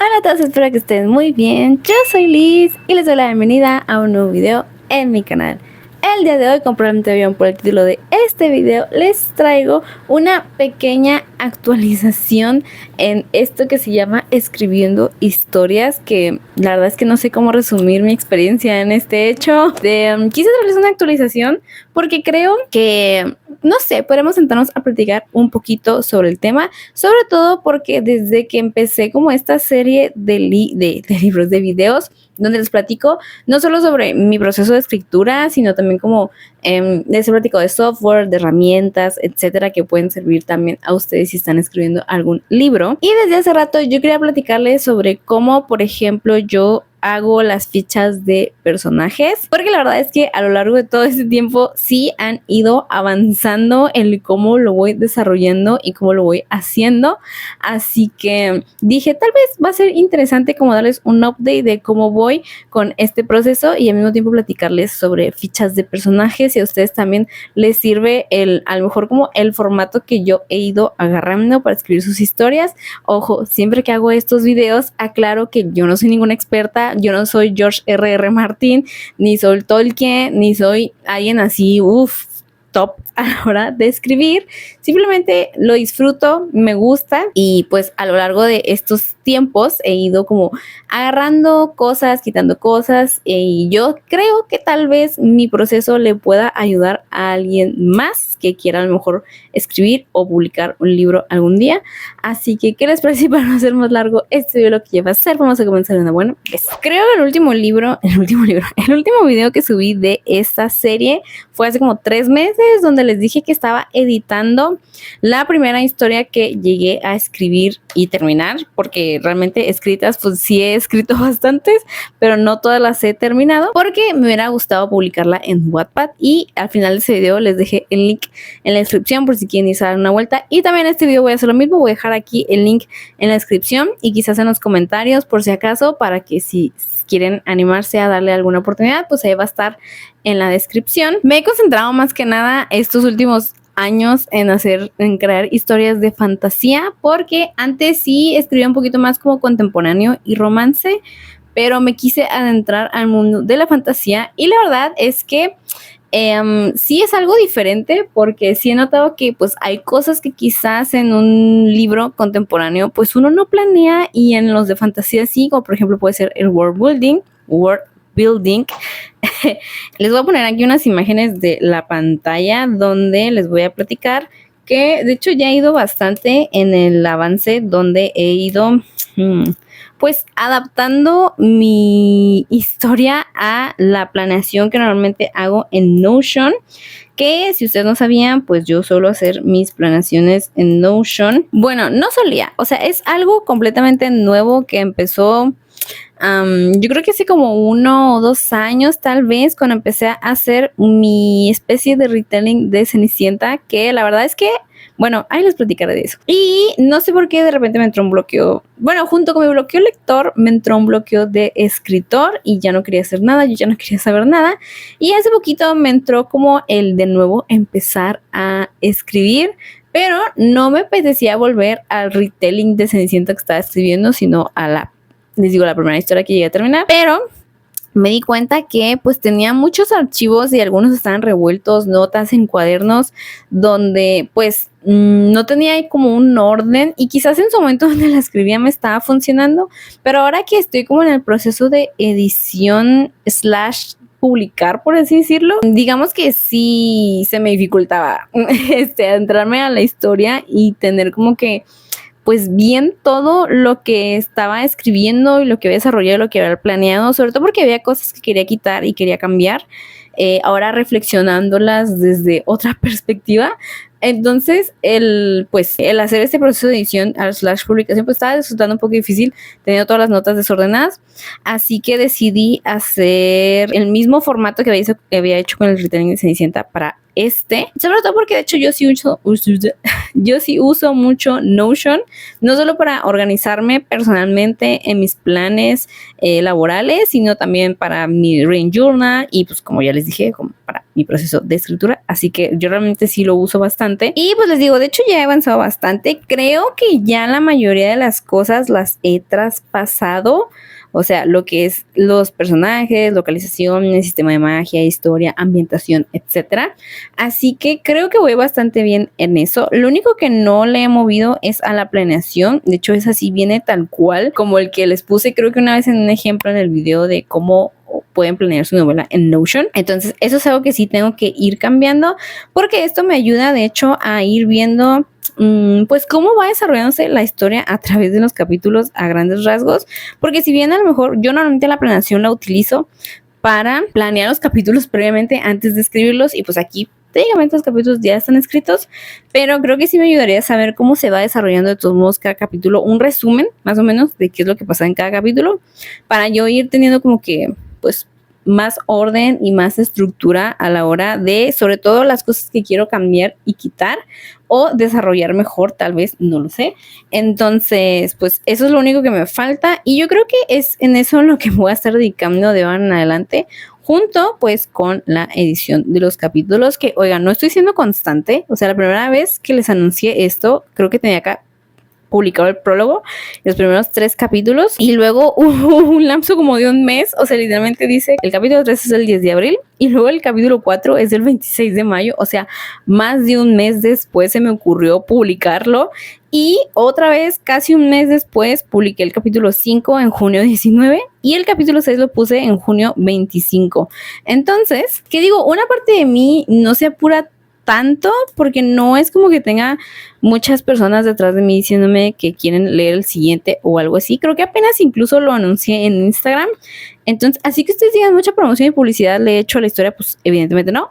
Hola a todos, espero que estén muy bien. Yo soy Liz y les doy la bienvenida a un nuevo video en mi canal. El día de hoy, como probablemente vieron por el título de este video, les traigo una pequeña actualización en esto que se llama escribiendo historias, que la verdad es que no sé cómo resumir mi experiencia en este hecho. Quise darles una actualización porque creo que, no sé, podemos sentarnos a platicar un poquito sobre el tema, sobre todo porque desde que empecé como esta serie de libros, de videos, donde les platico no solo sobre mi proceso de escritura, sino también como les platico de software, de herramientas, etcétera, que pueden servir también a ustedes si están escribiendo algún libro. Y desde hace rato yo quería platicarles sobre cómo, por ejemplo, yo hago las fichas de personajes, porque la verdad es que a lo largo de todo este tiempo sí han ido avanzando en cómo lo voy desarrollando y cómo lo voy haciendo, así que dije tal vez va a ser interesante como darles un update de cómo voy con este proceso y al mismo tiempo platicarles sobre fichas de personajes, y a ustedes también les sirve a lo mejor como el formato que yo he ido agarrando para escribir sus historias. Ojo, siempre que hago estos videos aclaro que yo no soy ninguna experta. Yo no soy George R.R. Martin, ni soy Tolkien, ni soy alguien así, top a la hora de escribir. Simplemente lo disfruto, me gusta, y pues a lo largo de estos tiempos he ido como agarrando cosas, quitando cosas, y yo creo que tal vez mi proceso le pueda ayudar a alguien más que quiera a lo mejor escribir o publicar un libro algún día. Así que, ¿qué les parece para no hacer más largo este video lo que lleva a hacer? Vamos a comenzar de una buena vez. Creo que el último video que subí de esta serie fue hace como 3 meses, donde les dije que estaba editando la primera historia que llegué a escribir y terminar, porque realmente escritas pues sí he escrito bastantes, pero no todas las he terminado, porque me hubiera gustado publicarla en Wattpad, y al final de ese video les dejé el link en la descripción por si quieren irse a dar una vuelta. Y también en este video voy a hacer lo mismo, voy a dejar aquí el link en la descripción y quizás en los comentarios por si acaso, para que si quieren animarse a darle alguna oportunidad, pues ahí va a estar en la descripción. Me he concentrado más que nada estos últimos años en crear historias de fantasía, porque antes sí escribía un poquito más como contemporáneo y romance, pero me quise adentrar al mundo de la fantasía, y la verdad es que sí es algo diferente, porque sí he notado que pues hay cosas que quizás en un libro contemporáneo pues uno no planea, y en los de fantasía sí, como por ejemplo puede ser el world building. Les voy a poner aquí unas imágenes de la pantalla donde les voy a platicar que de hecho ya he ido bastante en el avance, donde he ido pues adaptando mi historia a la planeación que normalmente hago en Notion, que si ustedes no sabían, pues yo suelo hacer mis planeaciones en Notion. Bueno, no solía, o sea, es algo completamente nuevo que empezó yo creo que hace como 1 o 2 años tal vez, cuando empecé a hacer mi especie de retelling de Cenicienta, que la verdad es que, bueno, ahí les platicaré de eso. Y no sé por qué de repente me entró un bloqueo. Bueno, junto con mi bloqueo lector me entró un bloqueo de escritor, y ya no quería hacer nada, yo ya no quería saber nada. Y hace poquito me entró como el de nuevo empezar a escribir, pero no me apetecía volver al retelling de Cenicienta que estaba escribiendo, sino a la primera historia que llegué a terminar. Pero me di cuenta que pues tenía muchos archivos y algunos estaban revueltos, notas en cuadernos, donde pues no tenía como un orden, y quizás en su momento donde la escribía me estaba funcionando, pero ahora que estoy como en el proceso de edición / publicar, por así decirlo, digamos que sí se me dificultaba entrarme a la historia y tener como que pues bien todo lo que estaba escribiendo y lo que había desarrollado, lo que había planeado, sobre todo porque había cosas que quería quitar y quería cambiar, ahora reflexionándolas desde otra perspectiva. Entonces, el hacer este proceso de edición / publicación pues estaba resultando un poco difícil, teniendo todas las notas desordenadas, así que decidí hacer el mismo formato que había hecho con el retelling de Cenicienta para sobre todo porque de hecho yo sí uso mucho Notion, no solo para organizarme personalmente en mis planes laborales, sino también para mi Rain Journal, y pues como ya les dije, como para mi proceso de escritura, así que yo realmente sí lo uso bastante. Y pues les digo, de hecho ya he avanzado bastante, creo que ya la mayoría de las cosas las he traspasado, o sea, lo que es los personajes, localización, el sistema de magia, historia, ambientación, etcétera. Así que creo que voy bastante bien en eso. Lo único que no le he movido es a la planeación. De hecho, es así, viene tal cual como el que les puse, creo que una vez en un ejemplo en el video de cómo pueden planear su novela en Notion. Entonces, eso es algo que sí tengo que ir cambiando, porque esto me ayuda, de hecho, a ir viendo pues cómo va desarrollándose la historia a través de los capítulos a grandes rasgos, porque si bien a lo mejor yo normalmente la planeación la utilizo para planear los capítulos previamente antes de escribirlos, y pues aquí técnicamente los capítulos ya están escritos, pero creo que sí me ayudaría a saber cómo se va desarrollando de todos modos cada capítulo, un resumen más o menos de qué es lo que pasa en cada capítulo, para yo ir teniendo como que pues más orden y más estructura a la hora de, sobre todo, las cosas que quiero cambiar y quitar o desarrollar mejor, tal vez, no lo sé. Entonces, pues eso es lo único que me falta, y yo creo que es en eso lo que me voy a estar dedicando de ahora en adelante, junto pues con la edición de los capítulos, que oigan, no estoy siendo constante. O sea, la primera vez que les anuncié esto, creo que tenía acá publicado el prólogo, los primeros 3 capítulos, y luego hubo un lapso como de un mes. O sea, literalmente dice el capítulo 3 es el 10 de abril y luego el capítulo 4 es el 26 de mayo. O sea, más de un mes después se me ocurrió publicarlo, y otra vez casi un mes después publiqué el capítulo 5 en junio 19 y el capítulo 6 lo puse en junio 25. Entonces, ¿qué digo? Una parte de mí no se apura tanto, porque no es como que tenga muchas personas detrás de mí diciéndome que quieren leer el siguiente o algo así. Creo que apenas incluso lo anuncié en Instagram. Entonces, así que ustedes digan mucha promoción y publicidad le he hecho a la historia, pues evidentemente no.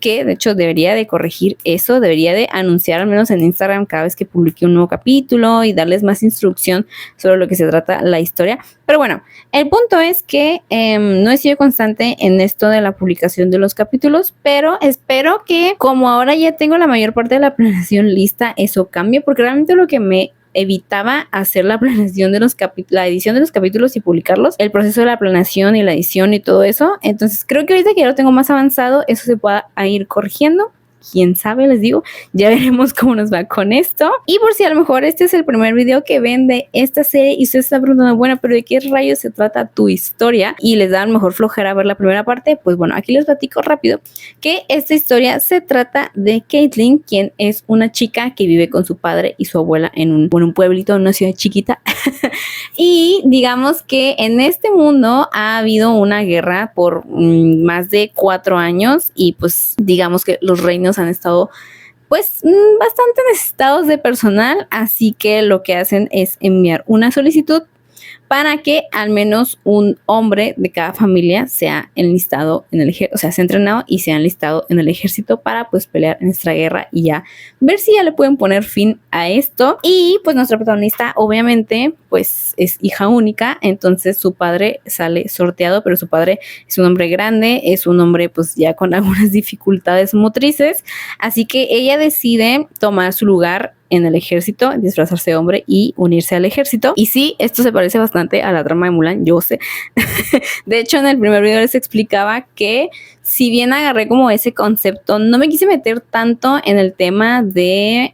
Que de hecho debería de corregir eso, debería de anunciar al menos en Instagram cada vez que publique un nuevo capítulo y darles más instrucción sobre lo que se trata la historia. Pero bueno, el punto es que no he sido constante en esto de la publicación de los capítulos, pero espero que, como ahora ya tengo la mayor parte de la planeación lista, eso cambie, porque realmente lo que me evitaba hacer la planeación de los la edición de los capítulos y publicarlos, el proceso de la planeación y la edición y todo eso. Entonces creo que ahorita que ya lo tengo más avanzado, eso se pueda ir corrigiendo. Quién sabe, les digo, ya veremos cómo nos va con esto. Y por si a lo mejor este es el primer video que ven de esta serie y usted está preguntando, bueno, pero ¿de qué rayos se trata tu historia? Y les da a lo mejor flojera ver la primera parte, pues bueno, aquí les platico rápido que esta historia se trata de Caitlin, quien es una chica que vive con su padre y su abuela en un pueblito, en una ciudad chiquita. Y digamos que en este mundo ha habido una guerra por más de 4 años, y pues digamos que los reinos han estado pues bastante necesitados de personal, así que lo que hacen es enviar una solicitud para que al menos un hombre de cada familia sea enlistado en el ejército, o sea, sea entrenado y sea enlistado en el ejército para pues pelear en esta guerra y ya ver si ya le pueden poner fin a esto. Y pues nuestra protagonista obviamente pues es hija única, entonces su padre sale sorteado, pero su padre es un hombre grande, es un hombre pues ya con algunas dificultades motrices, así que ella decide tomar su lugar en el ejército, disfrazarse de hombre y unirse al ejército. Y sí, esto se parece bastante a la trama de Mulan, yo sé. De hecho, en el primer video les explicaba que si bien agarré como ese concepto, no me quise meter tanto en el tema de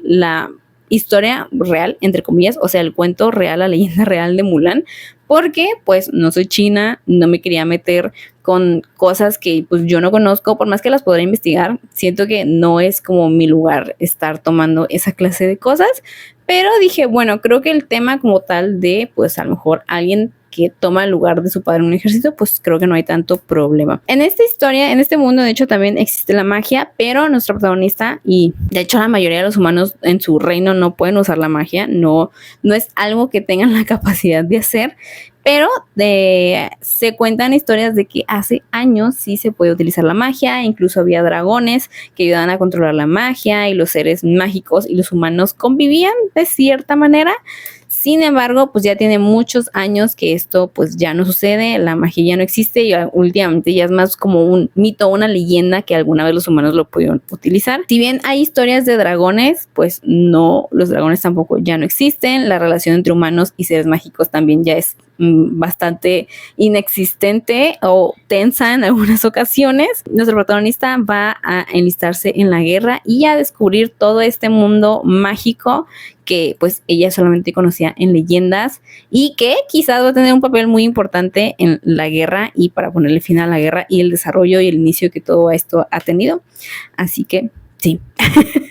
la historia real, entre comillas, o sea, el cuento real, la leyenda real de Mulan, porque pues no soy china, no me quería meter con cosas que pues yo no conozco, por más que las podré investigar, siento que no es como mi lugar estar tomando esa clase de cosas, pero dije, bueno, creo que el tema como tal de pues a lo mejor alguien que toma el lugar de su padre en un ejército, pues creo que no hay tanto problema. En esta historia, en este mundo, de hecho, también existe la magia, pero nuestra protagonista, y de hecho la mayoría de los humanos en su reino no pueden usar la magia, no es algo que tengan la capacidad de hacer, pero se cuentan historias de que hace años sí se puede utilizar la magia, incluso había dragones que ayudaban a controlar la magia y los seres mágicos y los humanos convivían de cierta manera. Sin embargo, pues ya tiene muchos años que esto pues ya no sucede, la magia ya no existe y últimamente ya es más como un mito, una leyenda que alguna vez los humanos lo pudieron utilizar. Si bien hay historias de dragones, pues no, los dragones tampoco ya no existen, la relación entre humanos y seres mágicos también ya es bastante inexistente o tensa en algunas ocasiones. Nuestro protagonista va a enlistarse en la guerra y a descubrir todo este mundo mágico que pues ella solamente conocía en leyendas y que quizás va a tener un papel muy importante en la guerra y para ponerle fin a la guerra y el desarrollo y el inicio que todo esto ha tenido. Así que sí.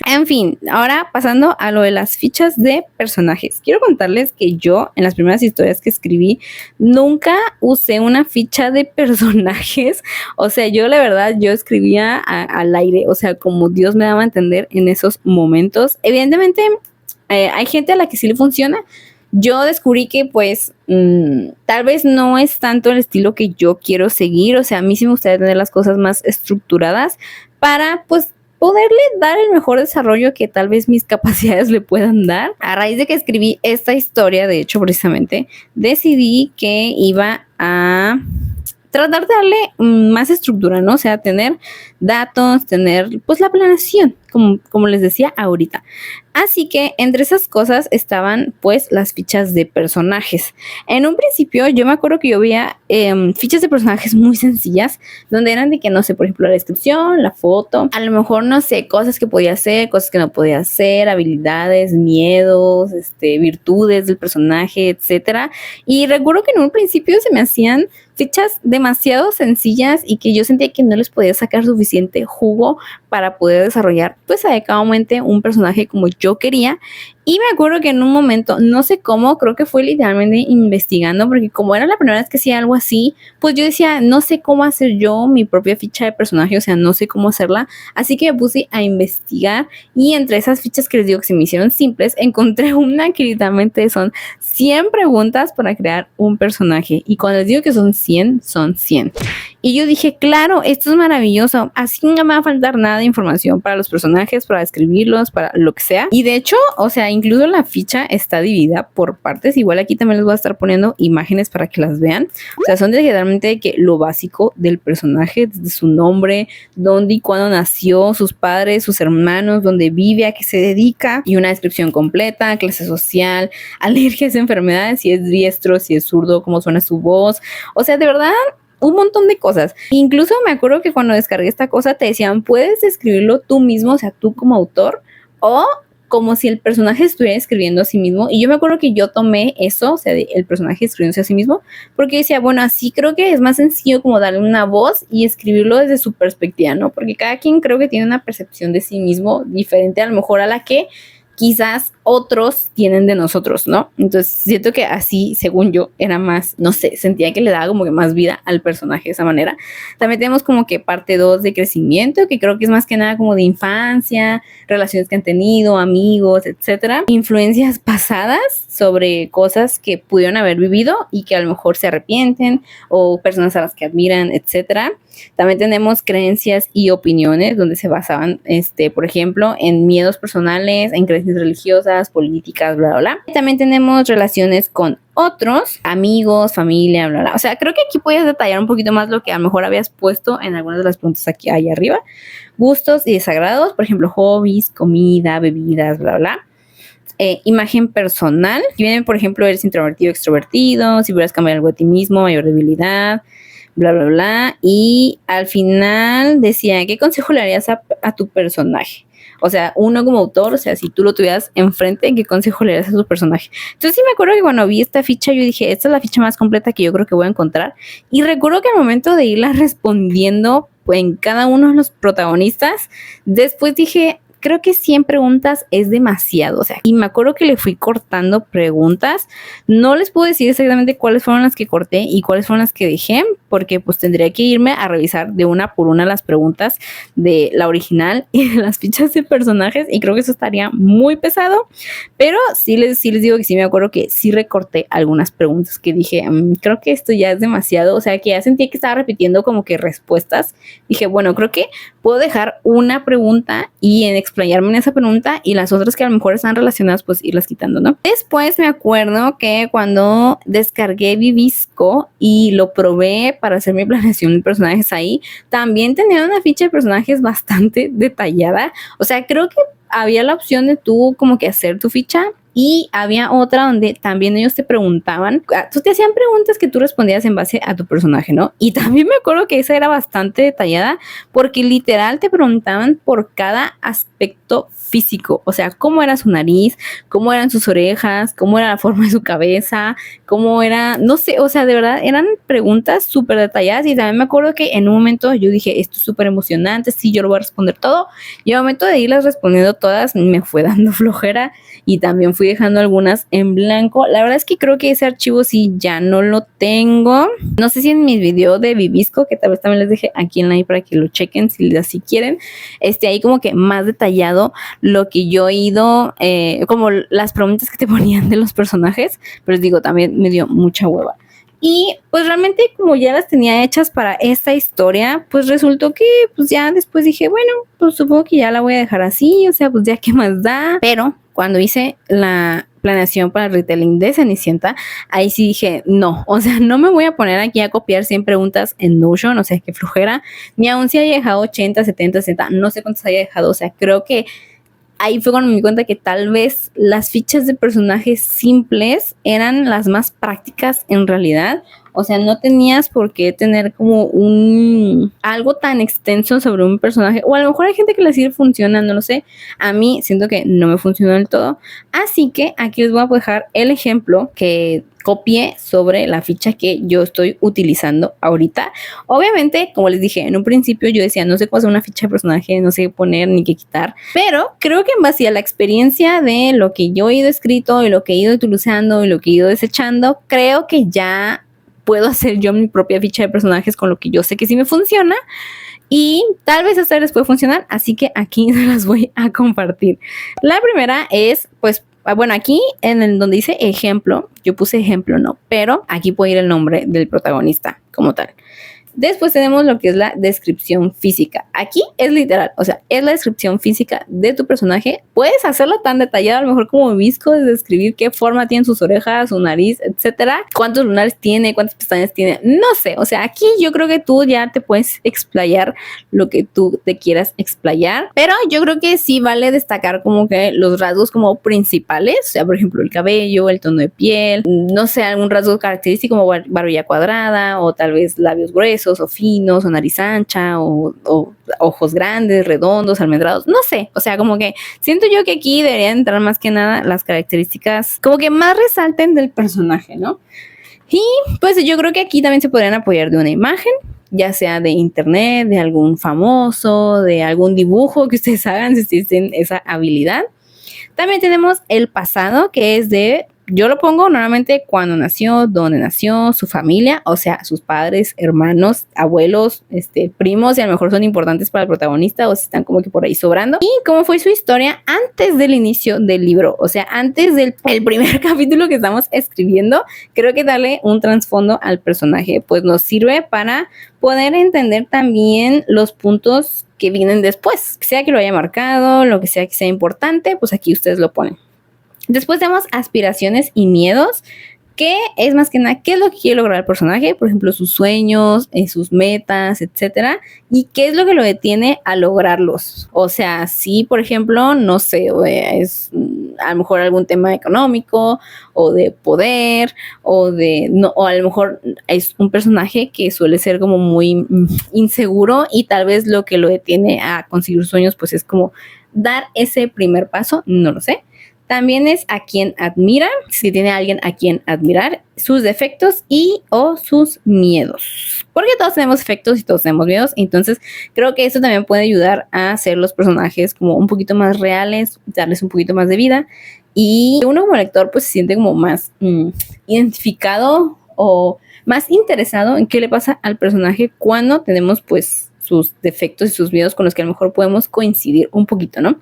En fin, ahora pasando a lo de las fichas de personajes. Quiero contarles que yo, en las primeras historias que escribí, nunca usé una ficha de personajes. O sea, yo la verdad, yo escribía al aire, o sea, como Dios me daba a entender en esos momentos. Evidentemente, hay gente a la que sí le funciona. Yo descubrí que pues tal vez no es tanto el estilo que yo quiero seguir. O sea, a mí sí me gustaría tener las cosas más estructuradas para pues poderle dar el mejor desarrollo que tal vez mis capacidades le puedan dar. A raíz de que escribí esta historia, de hecho, precisamente, decidí que iba a tratar de darle más estructura, ¿no? O sea, tener datos, tener pues la planeación, como les decía ahorita. Así que entre esas cosas estaban pues las fichas de personajes. En un principio yo me acuerdo que yo veía fichas de personajes muy sencillas, donde eran de que no sé, por ejemplo, la descripción, la foto, a lo mejor no sé, cosas que podía hacer, cosas que no podía hacer, habilidades, miedos, virtudes del personaje, etcétera. Y recuerdo que en un principio se me hacían fichas demasiado sencillas y que yo sentía que no les podía sacar suficiente jugo para poder desarrollar pues adecuadamente un personaje como yo quería. Y me acuerdo que en un momento, no sé cómo, creo que fue literalmente investigando, porque como era la primera vez que hacía algo así, pues yo decía, no sé cómo hacer yo mi propia ficha de personaje, o sea, no sé cómo hacerla. Así que me puse a investigar y entre esas fichas que les digo que se me hicieron simples, encontré una que literalmente son 100 preguntas para crear un personaje. Y cuando les digo que son 100, son 100. Y yo dije, claro, esto es maravilloso, así no me va a faltar nada de información para los personajes, para escribirlos, para lo que sea. Y de hecho, o sea, incluso la ficha está dividida por partes. Igual aquí también les voy a estar poniendo imágenes para que las vean. O sea, son literalmente que lo básico del personaje, desde su nombre, dónde y cuándo nació, sus padres, sus hermanos, dónde vive, a qué se dedica, y una descripción completa, clase social, alergias, enfermedades, si es diestro, si es zurdo, cómo suena su voz. O sea, de verdad, un montón de cosas. Incluso me acuerdo que cuando descargué esta cosa te decían, puedes escribirlo tú mismo, o sea, tú como autor, o como si el personaje estuviera escribiendo a sí mismo. Y yo me acuerdo que yo tomé eso, o sea, el personaje escribiéndose a sí mismo, porque decía, bueno, así creo que es más sencillo como darle una voz y escribirlo desde su perspectiva, ¿no? Porque cada quien creo que tiene una percepción de sí mismo diferente a lo mejor a la que quizás otros tienen de nosotros, ¿no? Entonces siento que así, según yo, era más, no sé, sentía que le daba como que más vida al personaje de esa manera. También tenemos como que parte 2 de crecimiento, que creo que es más que nada como de infancia, relaciones que han tenido, amigos, etcétera. Influencias pasadas sobre cosas que pudieron haber vivido y que a lo mejor se arrepienten, o personas a las que admiran, etcétera. También tenemos creencias y opiniones donde se basaban, por ejemplo, en miedos personales, en creencias religiosas, políticas, bla, bla, bla. Y también tenemos relaciones con otros, amigos, familia, bla, bla. O sea, creo que aquí puedes detallar un poquito más lo que a lo mejor habías puesto en algunas de las preguntas aquí ahí arriba. Gustos y desagrados, por ejemplo, hobbies, comida, bebidas, bla, bla. Imagen personal, que vienen, por ejemplo, eres introvertido, extrovertido, si pudieras cambiar algo de ti mismo, mayor debilidad, bla, bla, bla. Y al final decía, ¿qué consejo le darías a tu personaje? O sea, uno como autor, o sea, si tú lo tuvieras enfrente, ¿qué consejo le darías a tu personaje? Entonces sí me acuerdo que cuando vi esta ficha, yo dije, esta es la ficha más completa que yo creo que voy a encontrar. Y recuerdo que al momento de irla respondiendo en cada uno de los protagonistas, después dije, creo que 100 preguntas es demasiado, o sea, y me acuerdo que le fui cortando preguntas. No les puedo decir exactamente cuáles fueron las que corté y cuáles fueron las que dejé, porque pues tendría que irme a revisar de una por una las preguntas de la original y de las fichas de personajes, y creo que eso estaría muy pesado, pero sí les digo que sí me acuerdo que sí recorté algunas preguntas que dije, creo que esto ya es demasiado, o sea, que ya sentí que estaba repitiendo como que respuestas. Dije, bueno, creo que puedo dejar una pregunta y explayarme en esa pregunta, y las otras que a lo mejor están relacionadas pues irlas quitando, ¿no? Después me acuerdo que cuando descargué Vivisco y lo probé para hacer mi planeación de personajes ahí, también tenía una ficha de personajes bastante detallada. O sea, creo que había la opción de tú como que hacer tu ficha Y había otra donde también ellos te preguntaban, tú te hacían preguntas que tú respondías en base a tu personaje, ¿no? Y también me acuerdo que esa era bastante detallada porque literal te preguntaban por cada aspecto físico, o sea, cómo era su nariz, cómo eran sus orejas, cómo era la forma de su cabeza, cómo era, no sé, o sea, de verdad eran preguntas súper detalladas y también me acuerdo que en un momento yo dije, esto es súper emocionante, sí, yo lo voy a responder todo y al momento de irlas respondiendo todas me fue dando flojera y también fui dejando algunas en blanco. La verdad es que creo que ese archivo sí ya no lo tengo. No sé si en mis videos de Vivisco, que tal vez también les dejé aquí en la i para que lo chequen si así quieren, ahí como que más detallado lo que yo he ido, como las preguntas que te ponían de los personajes, pero les digo, también me dio mucha hueva. Y pues realmente como ya las tenía hechas para esta historia, pues resultó que pues ya después dije, bueno, pues supongo que ya la voy a dejar así, o sea, pues ya qué más da. Pero cuando hice la planeación para el retelling de Cenicienta, ahí sí dije, no, o sea, no me voy a poner aquí a copiar 100 preguntas en Notion, o sea, qué flojera, ni aun si haya dejado 80, 70, 60, no sé cuántas haya dejado, o sea, creo que ahí fue cuando me di cuenta que tal vez las fichas de personajes simples eran las más prácticas en realidad. O sea, no tenías por qué tener como algo tan extenso sobre un personaje. O a lo mejor hay gente que le sigue funcionando, no lo sé. A mí siento que no me funcionó del todo. Así que aquí les voy a dejar el ejemplo que copié sobre la ficha que yo estoy utilizando ahorita. Obviamente, como les dije, en un principio yo decía, no sé cómo hacer una ficha de personaje, no sé qué poner ni qué quitar, pero creo que en base a la experiencia de lo que yo he ido escrito y lo que he ido utilizando y lo que he ido desechando, creo que ya puedo hacer yo mi propia ficha de personajes con lo que yo sé que sí me funciona y tal vez a ustedes les puede funcionar, así que aquí se las voy a compartir. La primera es, pues, bueno, aquí en el donde dice ejemplo, yo puse ejemplo, no, pero aquí puede ir el nombre del protagonista como tal. Después tenemos lo que es la descripción física. Aquí es literal, o sea, es la descripción física de tu personaje. Puedes hacerlo tan detallado, a lo mejor como Visco, es describir qué forma tienen sus orejas, su nariz, etcétera. Cuántos lunares tiene, cuántas pestañas tiene, no sé. O sea, aquí yo creo que tú ya te puedes explayar lo que tú te quieras explayar. Pero yo creo que sí vale destacar como que los rasgos como principales. O sea, por ejemplo, el cabello, el tono de piel, no sé, algún rasgo característico como barbilla cuadrada o tal vez labios gruesos o finos, o nariz ancha, o ojos grandes, redondos, almendrados, no sé, o sea, como que siento yo que aquí deberían entrar más que nada las características como que más resalten del personaje, ¿no? Y pues yo creo que aquí también se podrían apoyar de una imagen, ya sea de internet, de algún famoso, de algún dibujo que ustedes hagan si tienen esa habilidad. También tenemos el pasado, que es de, yo lo pongo normalmente cuando nació, dónde nació, su familia, o sea, sus padres, hermanos, abuelos, primos, y a lo mejor son importantes para el protagonista o si están como que por ahí sobrando. Y cómo fue su historia antes del inicio del libro, o sea, antes del primer capítulo que estamos escribiendo. Creo que darle un trasfondo al personaje, pues nos sirve para poder entender también los puntos que vienen después, sea que lo haya marcado, lo que sea importante, pues aquí ustedes lo ponen. Después tenemos aspiraciones y miedos, que es más que nada qué es lo que quiere lograr el personaje, por ejemplo, sus sueños, sus metas, etcétera, y qué es lo que lo detiene a lograrlos. O sea, si por ejemplo, no sé, es a lo mejor algún tema económico o de poder o a lo mejor es un personaje que suele ser como muy inseguro y tal vez lo que lo detiene a conseguir sueños pues es como dar ese primer paso, no lo sé. También es a quien admira, si tiene a alguien a quien admirar, sus defectos y o sus miedos. Porque todos tenemos defectos y todos tenemos miedos. Entonces creo que eso también puede ayudar a hacer los personajes como un poquito más reales, darles un poquito más de vida. Y uno como lector pues se siente como más identificado o más interesado en qué le pasa al personaje cuando tenemos pues sus defectos y sus miedos con los que a lo mejor podemos coincidir un poquito, ¿no?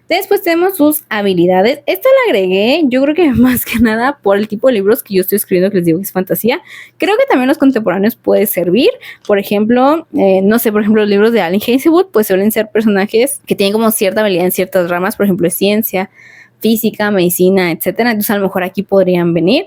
Después tenemos sus habilidades. Esta la agregué, yo creo que más que nada por el tipo de libros que yo estoy escribiendo, que les digo que es fantasía. Creo que también los contemporáneos puede servir. Por ejemplo, no sé, por ejemplo, los libros de Allen Hazelwood, pues suelen ser personajes que tienen como cierta habilidad en ciertas ramas, por ejemplo, ciencia, física, medicina, etcétera. Entonces, a lo mejor aquí podrían venir.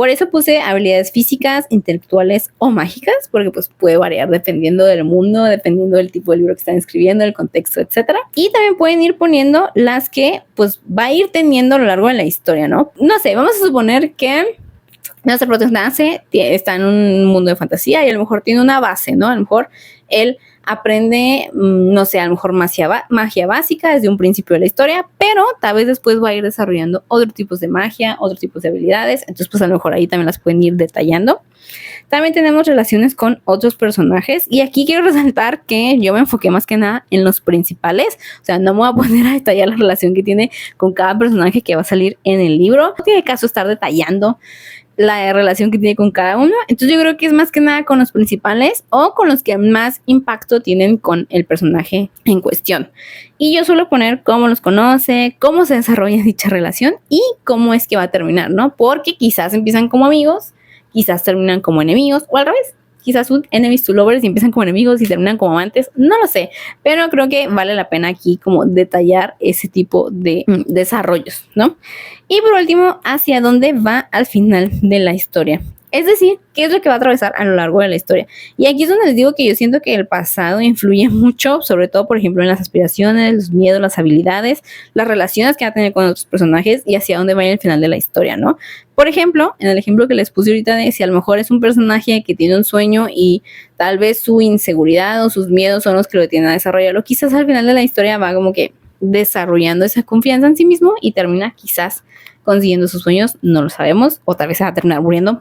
Por eso puse habilidades físicas, intelectuales o mágicas, porque pues puede variar dependiendo del mundo, dependiendo del tipo de libro que están escribiendo, el contexto, etcétera. Y también pueden ir poniendo las que pues va a ir teniendo a lo largo de la historia, ¿no? No sé, vamos a suponer que nuestro protagonista está en un mundo de fantasía y a lo mejor tiene una base, ¿no? A lo mejor él aprende, no sé, a lo mejor magia básica desde un principio de la historia, pero tal vez después va a ir desarrollando otros tipos de magia, otros tipos de habilidades, entonces pues a lo mejor ahí también las pueden ir detallando. También tenemos relaciones con otros personajes y aquí quiero resaltar que yo me enfoqué más que nada en los principales, o sea, no me voy a poner a detallar la relación que tiene con cada personaje que va a salir en el libro, no tiene caso estar detallando la relación que tiene con cada uno. Entonces yo creo que es más que nada con los principales o con los que más impacto tienen con el personaje en cuestión. Y yo suelo poner cómo los conoce, cómo se desarrolla dicha relación y cómo es que va a terminar, ¿no? Porque quizás empiezan como amigos, quizás terminan como enemigos o al revés. Quizás son enemies to lovers y empiezan como enemigos y terminan como amantes, no lo sé, pero creo que vale la pena aquí como detallar ese tipo de desarrollos, ¿no? Y por último, hacia dónde va al final de la historia. Es decir, qué es lo que va a atravesar a lo largo de la historia. Y aquí es donde les digo que yo siento que el pasado influye mucho, sobre todo, por ejemplo, en las aspiraciones, los miedos, las habilidades, las relaciones que va a tener con otros personajes y hacia dónde va a ir el final de la historia, ¿no? Por ejemplo, en el ejemplo que les puse ahorita de si a lo mejor es un personaje que tiene un sueño y tal vez su inseguridad o sus miedos son los que lo tienen a desarrollarlo, quizás al final de la historia va como que desarrollando esa confianza en sí mismo y termina quizás consiguiendo sus sueños, no lo sabemos, o tal vez se va a terminar muriendo.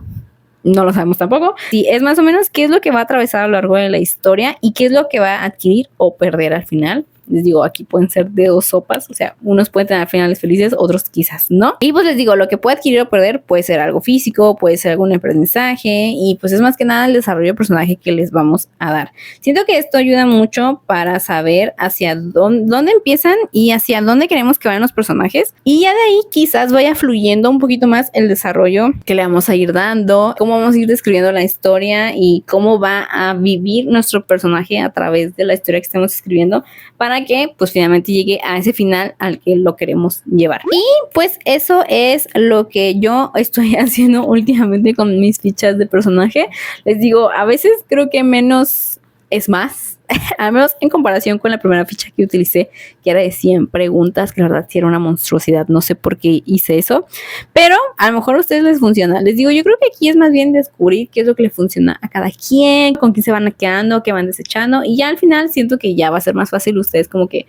No lo sabemos tampoco. Sí, es más o menos qué es lo que va a atravesar a lo largo de la historia y qué es lo que va a adquirir o perder al final. Les digo, aquí pueden ser de dos sopas, o sea, unos pueden tener finales felices, otros quizás no. Y pues les digo, lo que puede adquirir o perder puede ser algo físico, puede ser algún aprendizaje y pues es más que nada el desarrollo de personaje que les vamos a dar. Siento que esto ayuda mucho para saber hacia dónde empiezan y hacia dónde queremos que vayan los personajes y ya de ahí quizás vaya fluyendo un poquito más el desarrollo que le vamos a ir dando, cómo vamos a ir describiendo la historia y cómo va a vivir nuestro personaje a través de la historia que estamos escribiendo para que pues finalmente llegue a ese final al que lo queremos llevar. Y pues eso es lo que yo estoy haciendo últimamente con mis fichas de personaje. Les digo, a veces creo que menos es más, al menos en comparación con la primera ficha que utilicé, que era de 100 preguntas, que la verdad sí era una monstruosidad, no sé por qué hice eso, pero a lo mejor a ustedes les funciona. Les digo, yo creo que aquí es más bien descubrir qué es lo que le funciona a cada quien, con quién se van quedando, qué van desechando, y ya al final siento que ya va a ser más fácil ustedes como que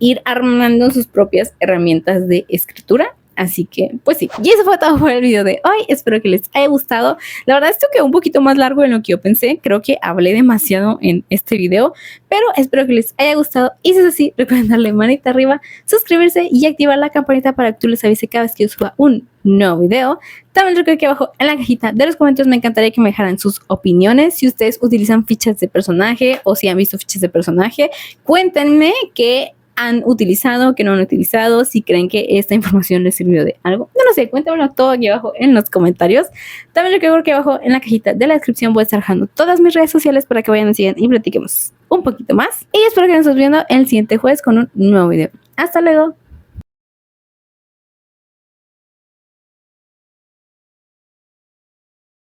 ir armando sus propias herramientas de escritura. Así que, pues sí, y eso fue todo por el video de hoy. Espero que les haya gustado. La verdad, esto quedó un poquito más largo de lo que yo pensé. Creo que hablé demasiado en este video, pero espero que les haya gustado. Y si es así, recuerden darle manita arriba, suscribirse y activar la campanita para que tú les avise cada vez que yo suba un nuevo video. También recuerden que abajo en la cajita de los comentarios me encantaría que me dejaran sus opiniones. Si ustedes utilizan fichas de personaje o si han visto fichas de personaje, cuéntenme qué han utilizado, que no han utilizado, si creen que esta información les sirvió de algo. No lo sé, cuéntamelo todo aquí abajo en los comentarios. También recuerdo que abajo en la cajita de la descripción voy a estar dejando todas mis redes sociales para que vayan a seguir y platiquemos un poquito más. Y espero que nos estemos viendo el siguiente jueves con un nuevo video. Hasta luego.